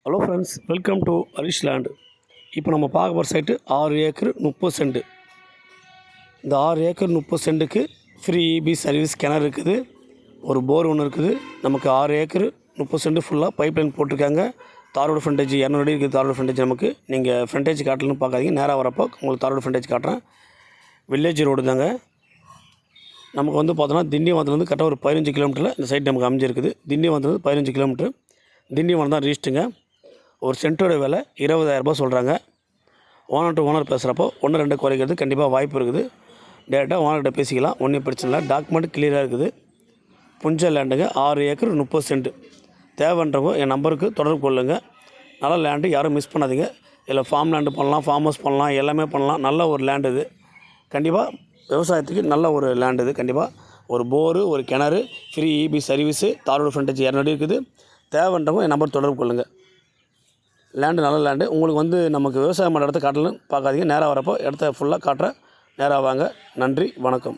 Hello friends, welcome to Harish land. இப்போ நம்ம பார்க்க போகிற சைட்டு 6 ஏக்கர் 30 சென்ட். இந்த 6 ஏக்கர் 30 சென்ட்டுக்கு ஃப்ரீ இபி சர்வீஸ் கிணறு இருக்குது, ஒரு போர் ஒன்று இருக்குது. நமக்கு 6 ஏக்கர் 30 சென்ட் ஃபுல்லாக பைப் லைன் போட்டிருக்காங்க. தாரோடு ஃப்ரண்டேஜ் 200 அடி இருக்குது. தாரோடு ஃப்ரண்டேஜ் நமக்கு நீங்கள் ஃப்ரண்டேஜ் காட்டலன்னு பார்க்காதீங்க, நேராக வரப்போ உங்களுக்கு தாரோடு ஃப்ரண்டேஜ் காட்டுறேன். வில்லேஜ் ரோடு தாங்க. நமக்கு வந்து பார்த்தோன்னா திண்டிவனத்துலேருந்து கரெக்டாக ஒரு 15 கிலோமீட்டரில் இந்த சைட் நமக்கு அமைஞ்சிருக்குது. திண்டிவனத்துலேருந்து 15 கிலோமீட்டர். திண்டிவனம் தான் ரீஸ்ட்டுங்க. ஒரு சென்ட்டோட விலை 20,000 சொல்கிறாங்க. ஓனர் டு ஓனர் பேசுகிறப்போ 1-2 குறைக்கிறது கண்டிப்பாக வாய்ப்பு இருக்குது. டேரெக்டாக ஓனர்கிட்ட பேசிக்கலாம், ஒன்றும் பிரச்சனை இல்லை. டாக்குமெண்ட் கிளியராக இருக்குது. புஞ்ச லேண்டுங்க, 6 ஏக்கர் 30 சென்ட். தேவைன்றவங்க என் நம்பருக்கு தொடர்பு கொள்ளுங்கள். நல்ல லேண்டு, யாரும் மிஸ் பண்ணாதீங்க. இதில் ஃபார்ம் லேண்டு பண்ணலாம், ஃபார்ம் ஹவுஸ் பண்ணலாம், எல்லாமே பண்ணலாம். நல்ல ஒரு லேண்டு இது. கண்டிப்பாக விவசாயத்துக்கு நல்ல ஒரு லேண்டு இது. கண்டிப்பாக ஒரு போரு, ஒரு கிணறு, ஃப்ரீ இபி சர்வீஸு, தாரோடு ஃப்ரண்டேஜ் 200 அடி இருக்குது. தேவைன்றவங்க என் நம்பர் தொடர்பு கொள்ளுங்கள். லேண்டு நல்ல லேண்டு. உங்களுக்கு வந்து நமக்கு விவசாயம் பண்ணுற இடத்த காட்டலன்னு பார்க்காதீங்க, நேராக வரப்போ இடத்த ஃபுல்லாக காட்டுறேன். நேராக வாங்க. நன்றி, வணக்கம்.